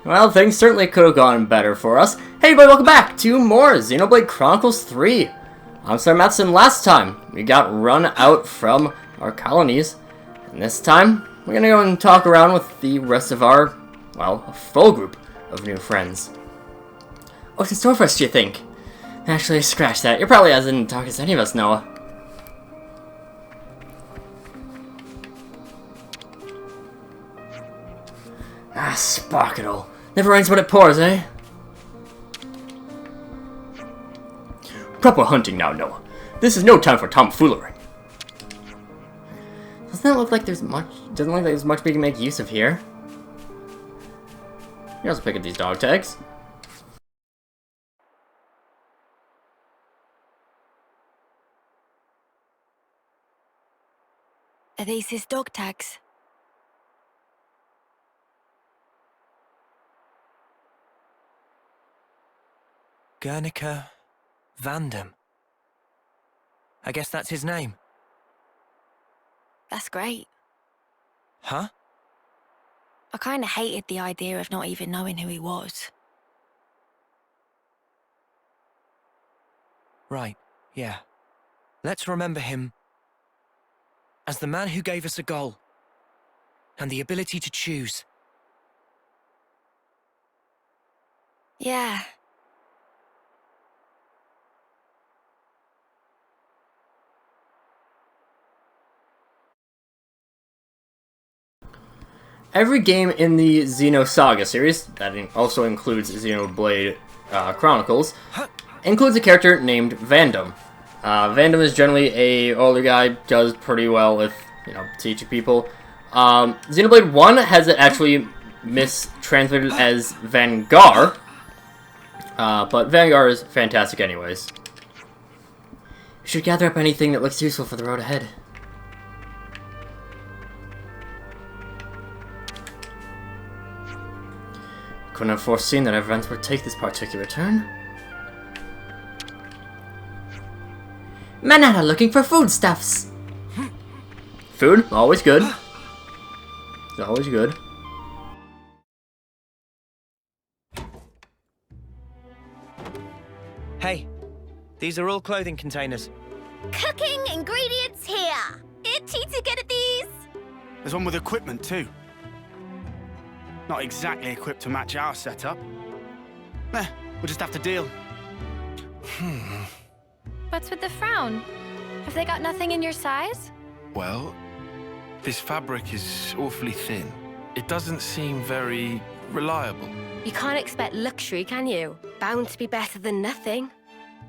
Well, things certainly could have gone better for us. Hey everybody, welcome back to more Xenoblade Chronicles 3. I'm SlayerMathis, and last time we got run out from our colonies. And this time, we're gonna go and talk around with the rest of our, well, a full group of new friends. What's in store for us, do you think? Actually, scratch that. You're probably as in talk as any of us, Noah. Ah, sparkle. Never rains when it pours, eh? Proper hunting now, Noah. This is no time for tomfoolery. Doesn't look like there's much we can make use of here. You can also pick up these dog tags. Are these his dog tags? Guernica Vandam. I guess that's his name. That's great. Huh? I kinda hated the idea of not even knowing who he was. Right, yeah. Let's remember him as the man who gave us a goal and the ability to choose. Yeah. Every game in the Xenosaga series, that also includes Xenoblade Chronicles, includes a character named Vandam. Vandam is generally a older guy, does pretty well with, teaching people. Xenoblade 1 has it actually mistranslated as Vangar, but Vangar is fantastic anyways. You should gather up anything that looks useful for the road ahead. Couldn't have foreseen that events would take this particular turn. Men are looking for foodstuffs. Food, always good. It's always good. Hey, these are all clothing containers. Cooking ingredients here. Itchy to get at these. There's one with equipment too. Not exactly equipped to match our setup. We'll just have to deal. What's with the frown? Have they got nothing in your size? Well, this fabric is awfully thin. It doesn't seem very reliable. You can't expect luxury, can you? Bound to be better than nothing.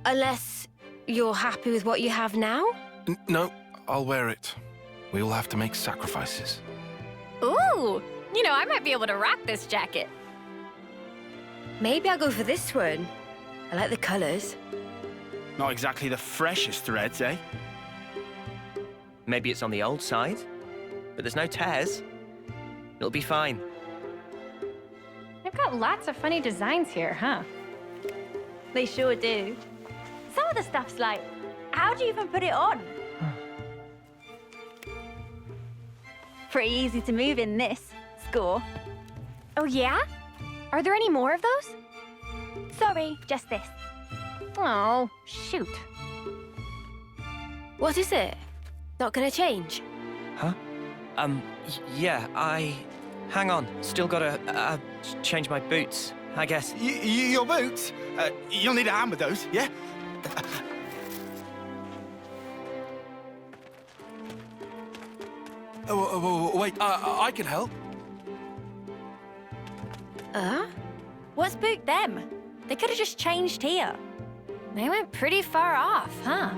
Unless you're happy with what you have now? No, I'll wear it. We all have to make sacrifices. Ooh! You know, I might be able to rock this jacket. Maybe I'll go for this one. I like the colors. Not exactly the freshest threads, eh? Maybe it's on the old side, but there's no tears. It'll be fine. They've got lots of funny designs here, huh? They sure do. Some of the stuff's like, how do you even put it on? Pretty easy to move in this. Score. Oh yeah? Are there any more of those? Sorry, just this. Oh, shoot. What is it? Not gonna change? Huh? Yeah, hang on. Still gotta, change my boots, I guess. Your boots? You'll need a hand with those, yeah? Wait, I can help. What's booked them? They could have just changed here. They went pretty far off, huh?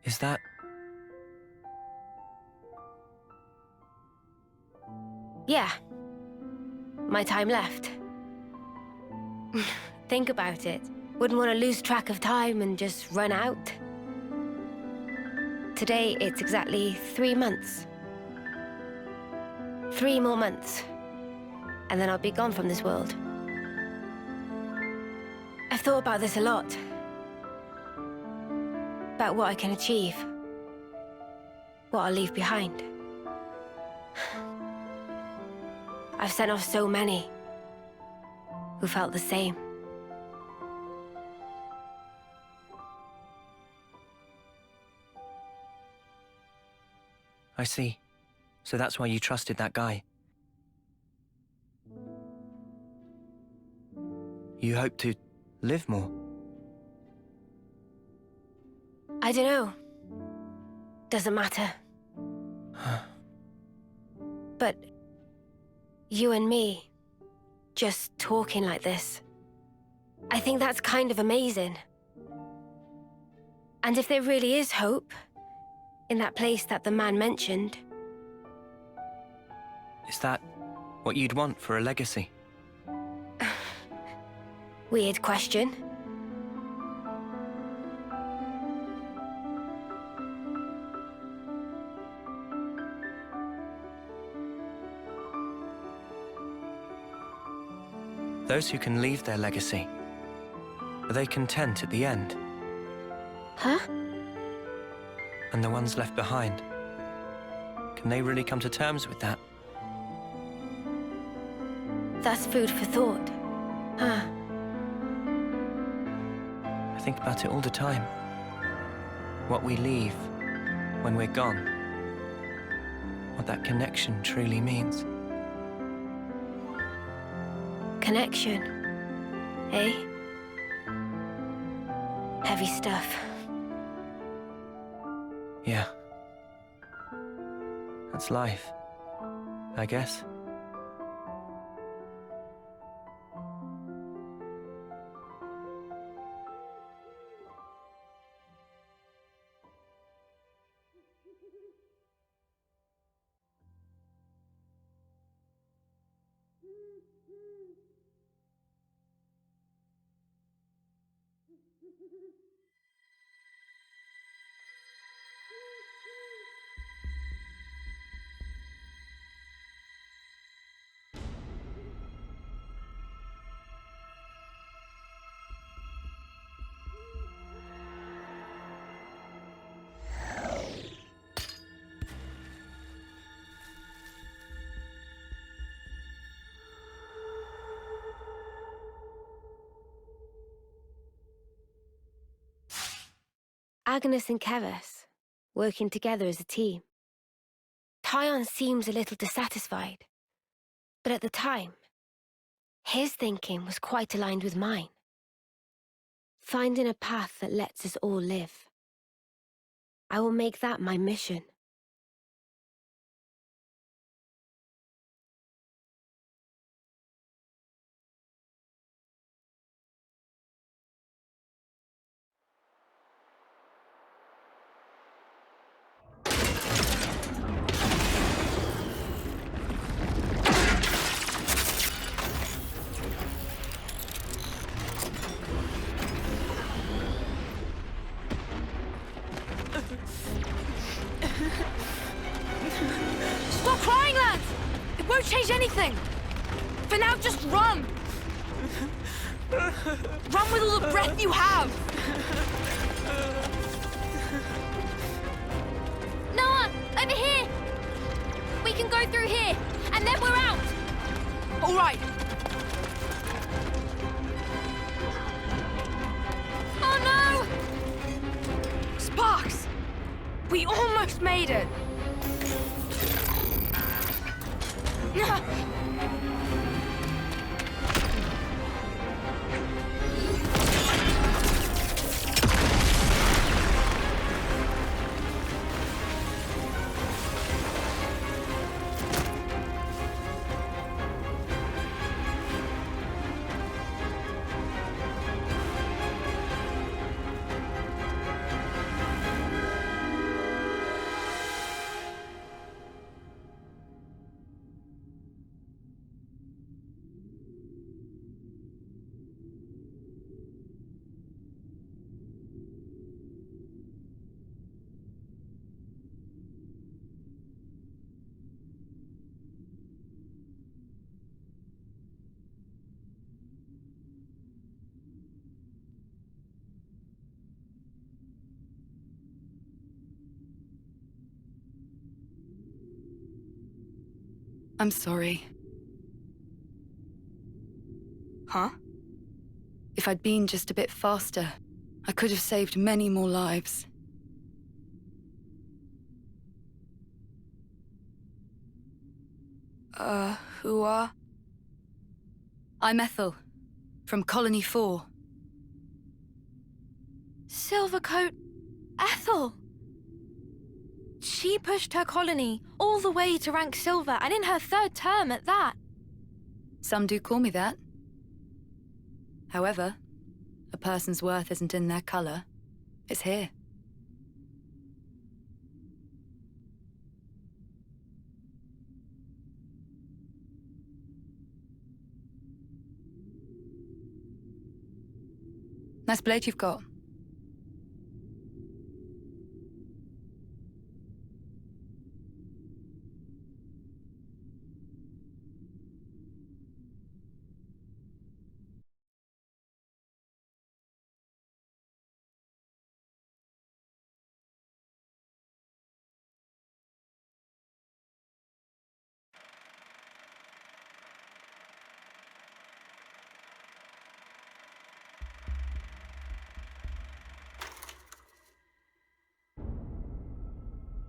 Is that Yeah. My time left. Think about it. Wouldn't want to lose track of time and just run out. Today, it's exactly 3 months. 3 more months. And then I'll be gone from this world. I've thought about this a lot. About what I can achieve. What I'll leave behind. I've sent off so many who felt the same. I see. So that's why you trusted that guy. You hope to live more. I don't know. Doesn't matter. But you and me, just talking like this, I think that's kind of amazing. And if there really is hope, in that place that the man mentioned... Is that what you'd want for a legacy? Weird question. Those who can leave their legacy, are they content at the end? Huh? And the ones left behind, can they really come to terms with that? That's food for thought. Huh? I think about it all the time. What we leave when we're gone. What that connection truly means. Connection, eh? Heavy stuff. Yeah. That's life, I guess. Agnes and Keras, working together as a team. Tyon seems a little dissatisfied, but at the time, his thinking was quite aligned with mine. Finding a path that lets us all live. I will make that my mission. Stop crying, lads! It won't change anything! For now, just run! Run with all the breath you have! Noah, over here! We can go through here, and then we're out! All right. Oh no! Sparks! We almost made it! I'm sorry. Huh? If I'd been just a bit faster, I could have saved many more lives. Who are? I'm Ethel, from Colony 4. Silvercoat Ethel! She pushed her colony all the way to rank silver, and in her 3rd term at that. Some do call me that. However, a person's worth isn't in their color. It's here. Nice blade you've got.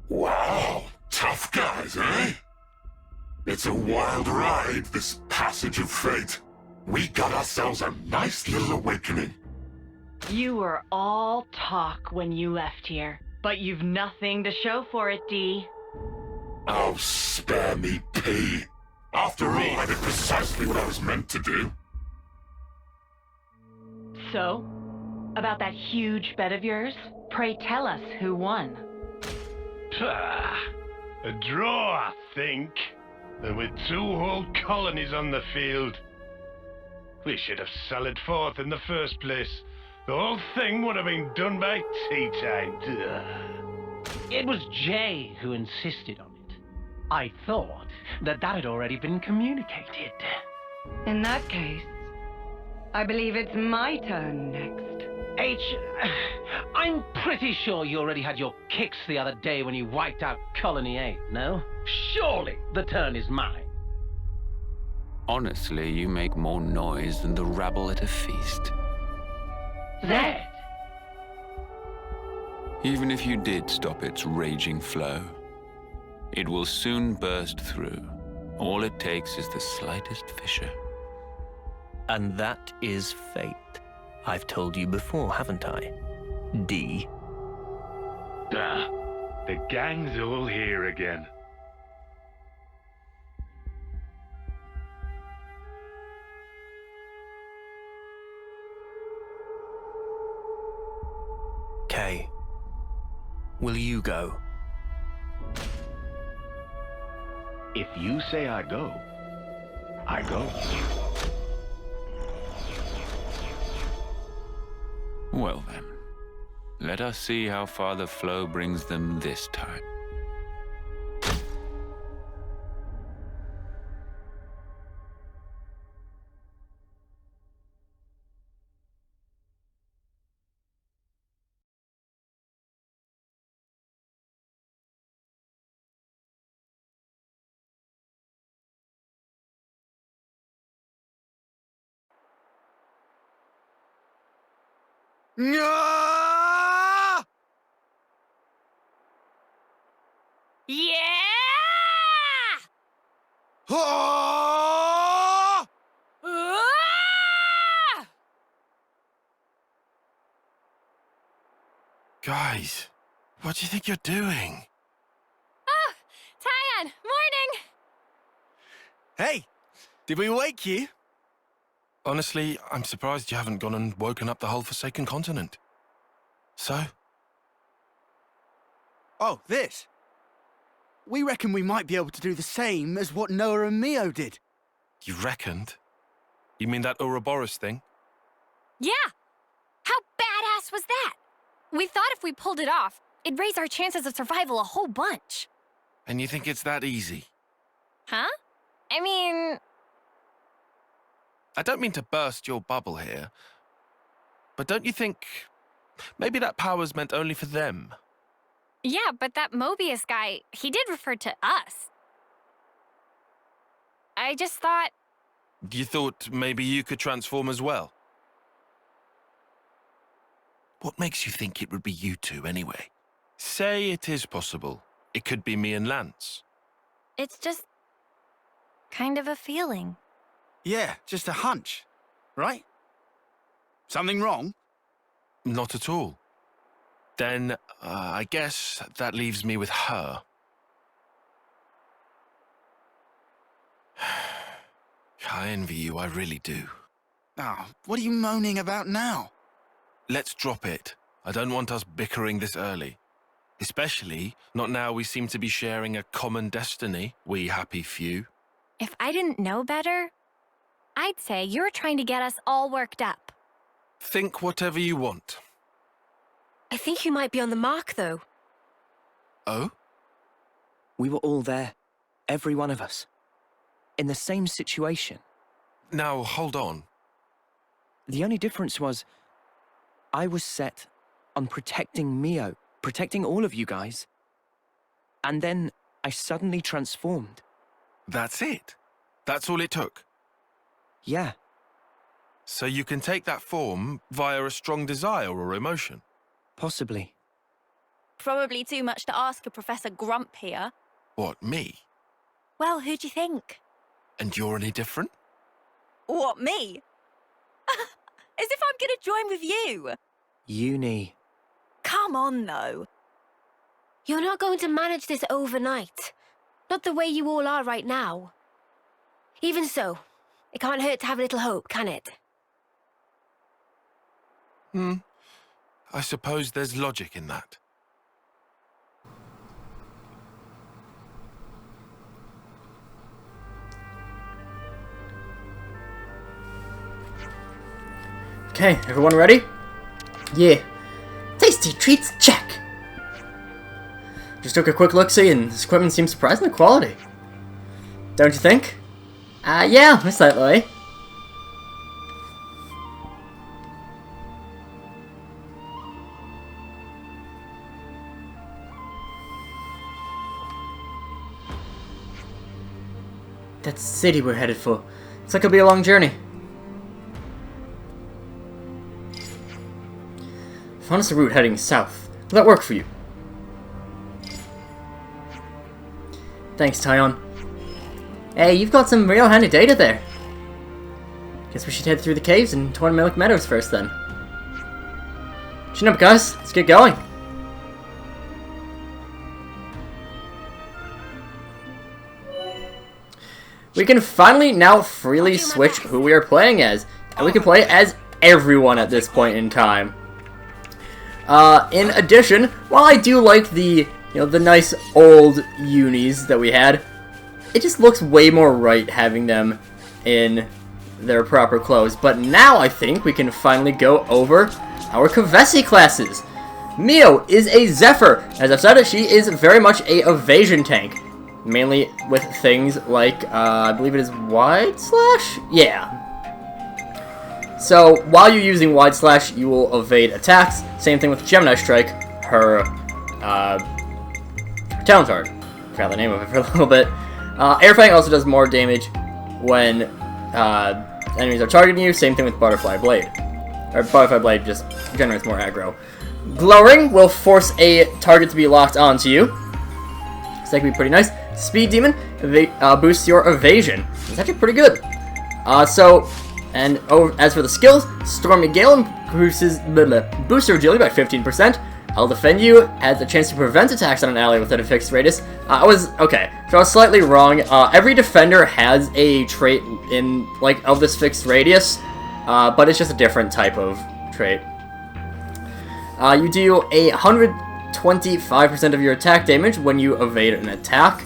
Wow, tough guys, eh? It's a wild ride, this passage of fate. We got ourselves a nice little awakening. You were all talk when you left here, but you've nothing to show for it, Dee. Oh, spare me, P. After all, I did precisely what I was meant to do. So, about that huge bet of yours, pray tell us who won. A draw, I think. And with 2 whole colonies on the field. We should have sallied forth in the first place. The whole thing would have been done by tea time. It was Jay who insisted on it. I thought that had already been communicated. In that case, I believe it's my turn next. I'm pretty sure you already had your kicks the other day when you wiped out Colony 8, no? Surely the turn is mine. Honestly, you make more noise than the rabble at a feast. Zed! Even if you did stop its raging flow, it will soon burst through. All it takes is the slightest fissure. And that is fate. I've told you before, haven't I? D. The gang's all here again. Kay, will you go? If you say I go, I go. Well then, let us see how far the flow brings them this time. No! Yeah! Oh! Ah! Guys, what do you think you're doing? Oh, Tyan, morning! Hey, did we wake you? Honestly, I'm surprised you haven't gone and woken up the whole Forsaken Continent. So? Oh, this? We reckon we might be able to do the same as what Noah and Mio did. You reckoned? You mean that Ouroboros thing? Yeah! How badass was that? We thought if we pulled it off, it'd raise our chances of survival a whole bunch. And you think it's that easy? Huh? I mean... I don't mean to burst your bubble here, but don't you think maybe that power's meant only for them? Yeah, but that Mobius guy, he did refer to us. I just thought... You thought maybe you could transform as well? What makes you think it would be you two, anyway? Say it is possible. It could be me and Lance. It's just... kind of a feeling. Yeah, just a hunch, right? Something wrong? Not at all. Then, I guess that leaves me with her. I envy you, I really do. Oh, what are you moaning about now? Let's drop it. I don't want us bickering this early. Especially not now we seem to be sharing a common destiny, we happy few. If I didn't know better, I'd say you're trying to get us all worked up. Think whatever you want. I think you might be on the mark, though. Oh? We were all there. Every one of us. In the same situation. Now, hold on. The only difference was... I was set on protecting Mio, protecting all of you guys. And then I suddenly transformed. That's it? That's all it took? Yeah. So you can take that form via a strong desire or emotion? Possibly. Probably too much to ask a Professor Grump here. What, me? Well, who do you think? And you're any different? What, me? As if I'm gonna join with you. Uni. Come on, though. You're not going to manage this overnight. Not the way you all are right now. Even so, it can't hurt to have a little hope, can it? I suppose there's logic in that. Okay, everyone ready? Yeah. Tasty treats, check! Just took a quick look-see and this equipment seems surprisingly quality. Don't you think? Yeah, most likely. That city we're headed for. Looks like it'll be a long journey. Found us a route heading south. Will that work for you? Thanks, Tyon. Hey, you've got some real handy data there. Guess we should head through the caves and Tornmelic Meadows first then. Chin up, guys. Let's get going. We can finally now freely switch who we are playing as. And we can play as everyone at this point in time. In addition, while I do like the, the nice old unis that we had, it just looks way more right having them in their proper clothes. But now I think we can finally go over our Kavesi classes. Mio is a Zephyr. As I've said, she is very much a evasion tank. Mainly with things like, I believe it is Wide Slash? Yeah. So, while you're using Wide Slash, you will evade attacks. Same thing with Gemini Strike, her talent card. Forgot the name of it for a little bit. Air Fang also does more damage when enemies are targeting you. Same thing with Butterfly Blade. Or Butterfly Blade just generates more aggro. Glowing will force a target to be locked onto you. So that can be pretty nice. Speed Demon boosts your evasion. It's actually pretty good. As for the skills, Stormy Gale boosts your agility by 15%. I'll Defend You adds a chance to prevent attacks on an ally within a fixed radius. So I was slightly wrong. Every defender has a trait of this fixed radius, but it's just a different type of trait. You do 125% of your attack damage when you evade an attack.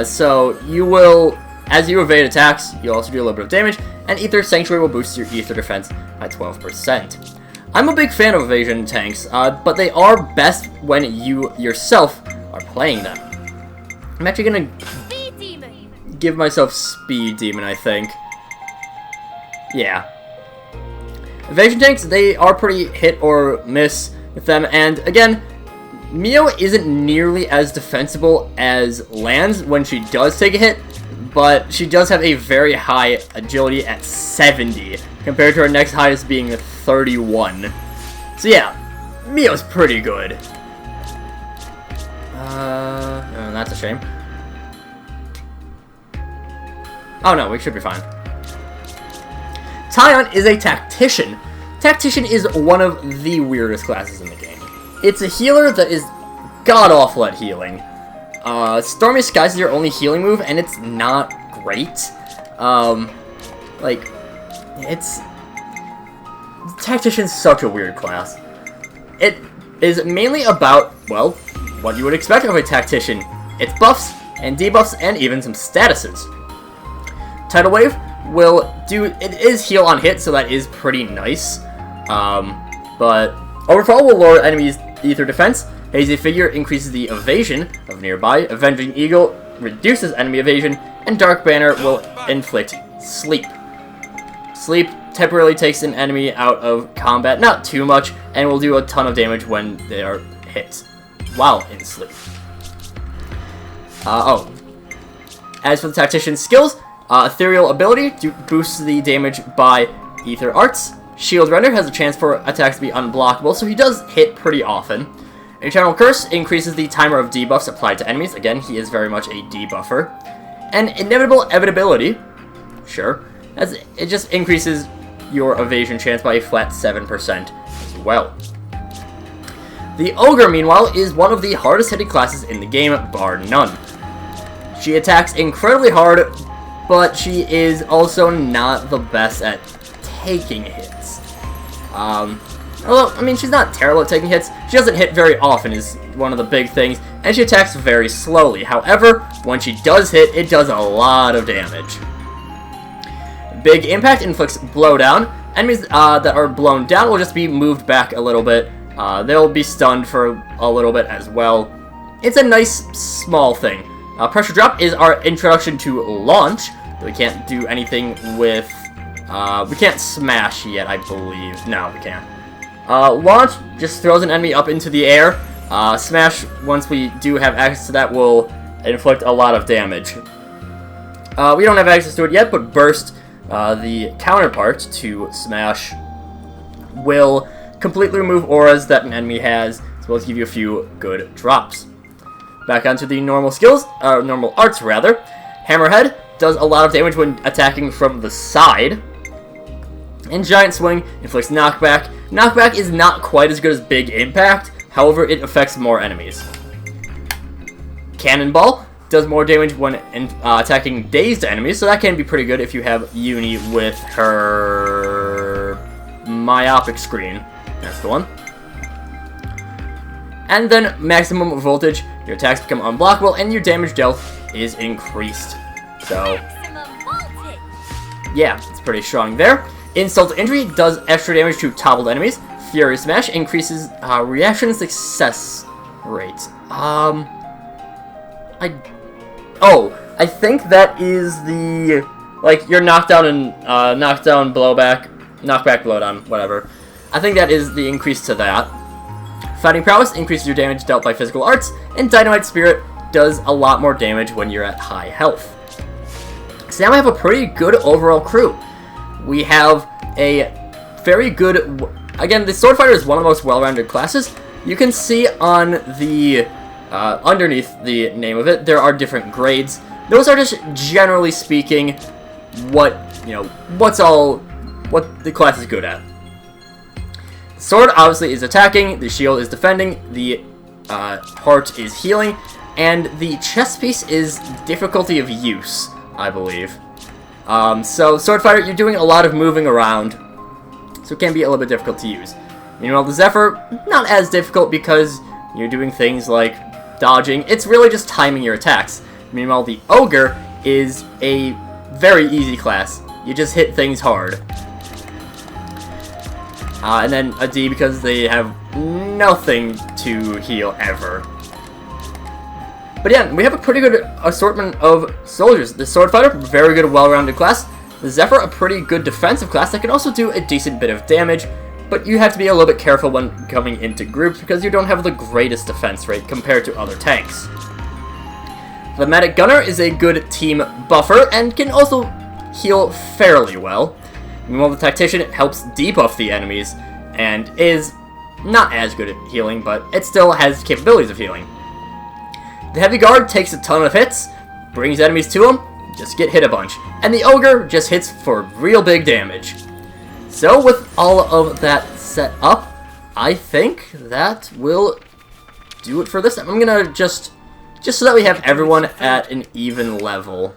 So you will, as you evade attacks, you also do a little bit of damage, and Ether Sanctuary will boost your Ether defense by 12%. I'm a big fan of evasion tanks, but they are best when you yourself are playing them. I'm actually gonna give myself Speed Demon, I think. Yeah. Evasion tanks, they are pretty hit or miss with them, and again, Mio isn't nearly as defensible as Lance when she does take a hit, but she does have a very high agility at 70, compared to her next highest being 31. So yeah, Mio's pretty good. No, that's a shame. Oh no, we should be fine. Taion is a tactician. Tactician is one of the weirdest classes in the game. It's a healer that is god-awful at healing. Stormy Skies is your only healing move, and it's not great. Tactician's such a weird class. It is mainly about, well, what you would expect of a tactician. It's buffs, and debuffs, and even some statuses. Tidal Wave will do, it is heal on hit, so that is pretty nice. But Overfall will lower enemies' ether defense. Hazy Figure increases the evasion of nearby. Avenging Eagle reduces enemy evasion, and Dark Banner will inflict sleep. Sleep temporarily takes an enemy out of combat, not too much, and will do a ton of damage when they are hit while in sleep. As for the Tactician's skills, Ethereal Ability boosts the damage by Ether Arts. Shield Render has a chance for attacks to be unblockable, so he does hit pretty often. Eternal Curse increases the timer of debuffs applied to enemies. Again, he is very much a debuffer. And Inevitable Evitability, sure, as it just increases your evasion chance by a flat 7% as well. The Ogre, meanwhile, is one of the hardest hitting classes in the game, bar none. She attacks incredibly hard, but she is also not the best at taking hits. Although, I mean, she's not terrible at taking hits. She doesn't hit very often is one of the big things, and she attacks very slowly. However, when she does hit, it does a lot of damage. Big Impact inflicts blowdown. Enemies that are blown down will just be moved back a little bit. They'll be stunned for a little bit as well. It's a nice, small thing. Pressure Drop is our introduction to Launch. We can't do anything with... we can't smash yet, I believe. No, we can't. Launch just throws an enemy up into the air. Smash, once we do have access to that, will inflict a lot of damage. We don't have access to it yet, but Burst, the counterpart to Smash, will completely remove auras that an enemy has, as well as give you a few good drops. Back onto the normal skills, normal arts rather. Hammerhead does a lot of damage when attacking from the side. And Giant Swing inflicts knockback. Knockback is not quite as good as Big Impact, however it affects more enemies. Cannonball does more damage when attacking dazed enemies, so that can be pretty good if you have Uni with her myopic screen. That's the one. And then Maximum Voltage, your attacks become unblockable and your damage dealt is increased. So, yeah, it's pretty strong there. Insult to Injury does extra damage to toppled enemies. Fury Smash increases reaction success rate. I think that is the, like, your knockdown and knockdown, blowback, knockback, blowdown, whatever. I think that is the increase to that. Fighting Prowess increases your damage dealt by physical arts, and Dynamite Spirit does a lot more damage when you're at high health. So now we have a pretty good overall crew. We have a very good... Again, the Sword Fighter is one of the most well-rounded classes. You can see on the... underneath the name of it, there are different grades. Those are just, generally speaking, what the class is good at. The sword, obviously, is attacking, the shield is defending, the heart is healing, and the chest piece is difficulty of use, I believe. So, Sword Fighter, you're doing a lot of moving around, so it can be a little bit difficult to use. Meanwhile, the Zephyr, not as difficult because you're doing things like dodging. It's really just timing your attacks. Meanwhile, the Ogre is a very easy class. You just hit things hard. And then a D because they have nothing to heal ever. But yeah, we have a pretty good assortment of soldiers. The Sword Fighter, very good, well-rounded class. The Zephyr, a pretty good defensive class that can also do a decent bit of damage, but you have to be a little bit careful when coming into groups because you don't have the greatest defense rate compared to other tanks. The Medic Gunner is a good team buffer and can also heal fairly well. Meanwhile, the Tactician helps debuff the enemies and is not as good at healing, but it still has capabilities of healing. The Heavy Guard takes a ton of hits, brings enemies to him, just get hit a bunch, and the Ogre just hits for real big damage. So with all of that set up, I think that will do it for this time. I'm gonna just so that we have everyone at an even level.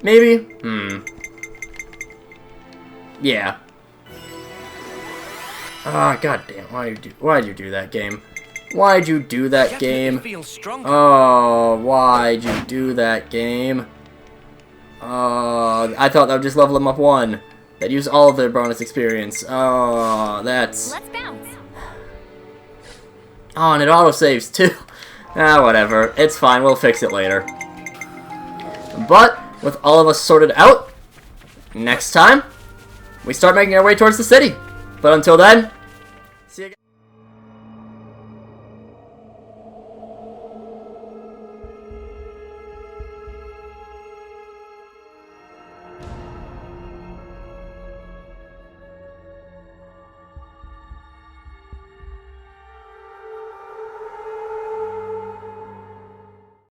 Maybe? Yeah. Ah, goddamn! Why'd you do that, game? Why'd you do that, game? Oh, why'd you do that, game? I thought that would just level them up 1. That use all of their bonus experience. Oh, that's... Let's bounce. Oh, and it autosaves too. Ah, whatever. It's fine. We'll fix it later. But, with all of us sorted out, next time, we start making our way towards the city. But until then,